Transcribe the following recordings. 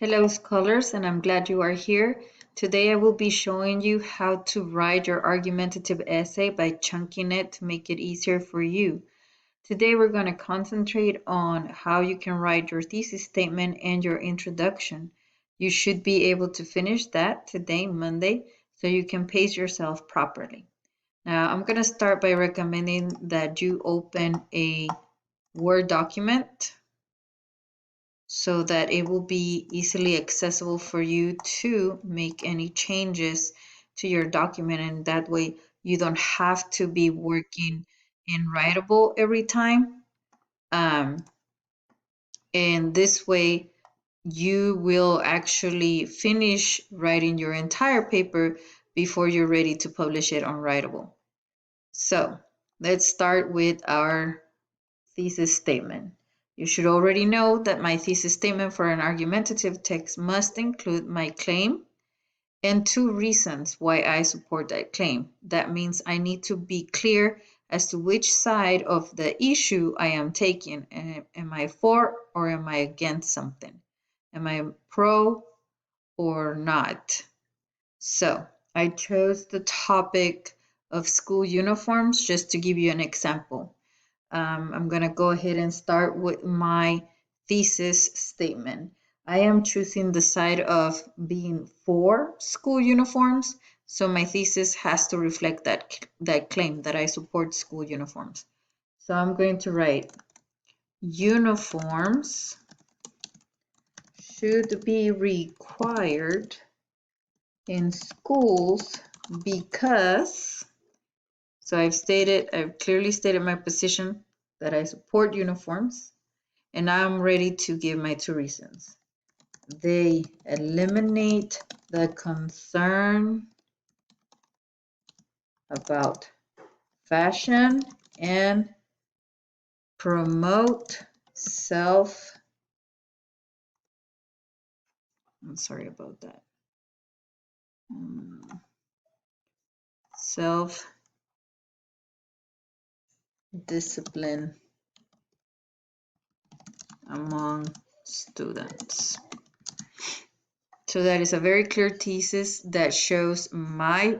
Hello scholars, and I'm glad you are here. Today I will be showing you how to write your argumentative essay by chunking it to make it easier for you. Today we're going to concentrate on how you can write your thesis statement and your introduction. You should be able to finish that today, Monday, so you can pace yourself properly. Now I'm going to start by recommending that you open a Word document so that it will be easily accessible for you to make any changes to your document, and that way you don't have to be working in Writable every time. And this way you will actually finish writing your entire paper before you're ready to publish it on Writable. So let's start with our thesis statement. You should already know that my thesis statement for an argumentative text must include my claim and two reasons why I support that claim. That means I need to be clear as to which side of the issue I am taking. Am I for or am I against something? Am I pro or not? So I chose the topic of school uniforms just to give you an example. I'm going to go ahead and start with my thesis statement. I am choosing the side of being for school uniforms, so my thesis has to reflect that claim that I support school uniforms. So I'm going to write uniforms should be required in schools because, so I've clearly stated my position that I support uniforms. And I'm ready to give my two reasons. They eliminate the concern about fashion and promote I'm sorry about that. Self-discipline among students. So that is a very clear thesis that shows my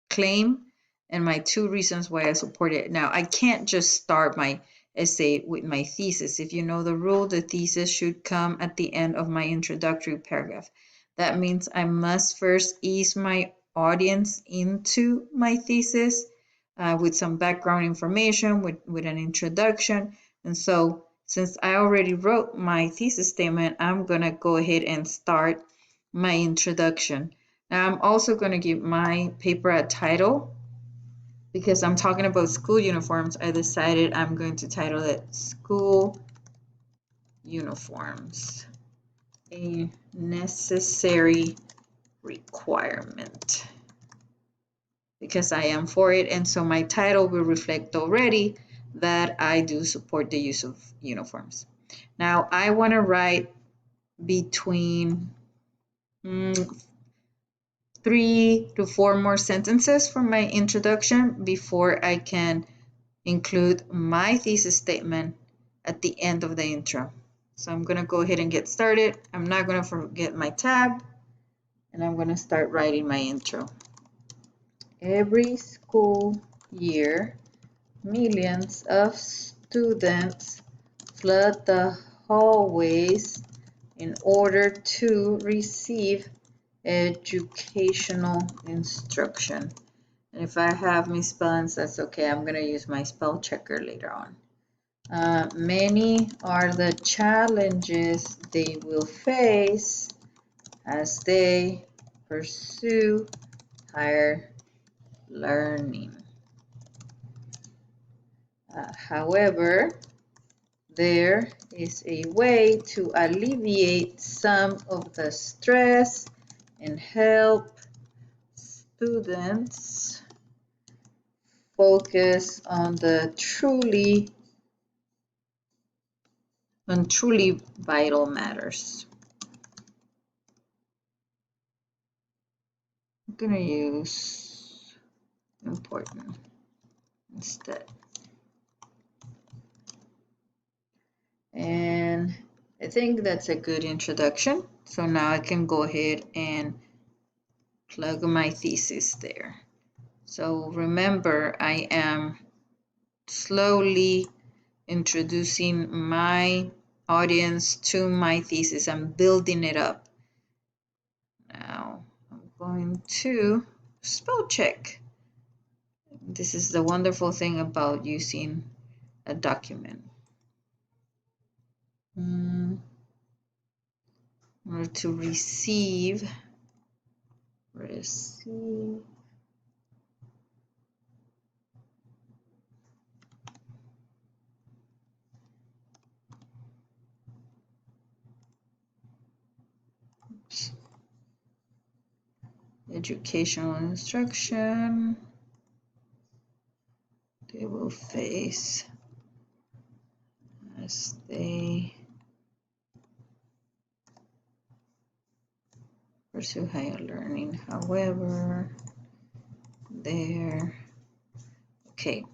claim and my two reasons why I support it. Now, I can't just start my essay with my thesis. If you know the rule, the thesis should come at the end of my introductory paragraph. That means I must first ease my audience into my thesis with some background information, with an introduction. And so, since I already wrote my thesis statement, I'm going to go ahead and start my introduction. Now, I'm also going to give my paper a title. Because I'm talking about school uniforms, I decided I'm going to title it School Uniforms, a Necessary Requirement. Because I am for it, and so my title will reflect already that I do support the use of uniforms. Now, I want to write between 3 to 4 more sentences for my introduction before I can include my thesis statement at the end of the intro. So I'm going to go ahead and get started. I'm not going to forget my tab, and I'm going to start writing my intro. Every school year, millions of students flood the hallways in order to receive educational instruction. And if I have misspellings, that's okay. I'm going to use my spell checker later on. Many are the challenges they will face as they pursue higher learning. However, there is a way to alleviate some of the stress and help students focus on truly vital matters. I'm going to use important instead. And I think that's a good introduction. So now I can go ahead and plug my thesis there. So remember, I am slowly introducing my audience to my thesis. I'm building it up. Now I'm going to spell check. This is the wonderful thing about using a document. In order to receive educational instruction, they will face as they pursue higher learning. However, there, okay,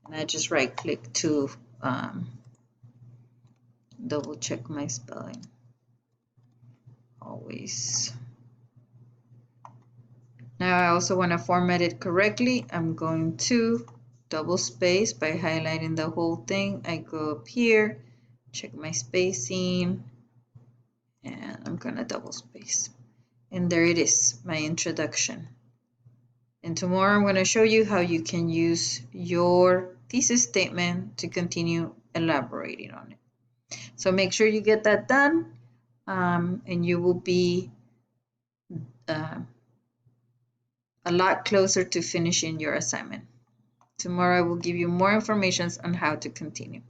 and I just right click to double check my spelling. Always. Now I also want to format it correctly. I'm going to double space by highlighting the whole thing. I go up here, check my spacing, and I'm going to double space. And there it is, my introduction. And tomorrow I'm going to show you how you can use your thesis statement to continue elaborating on it. So make sure you get that done, and you will be a lot closer to finishing your assignment. Tomorrow I will give you more information on how to continue.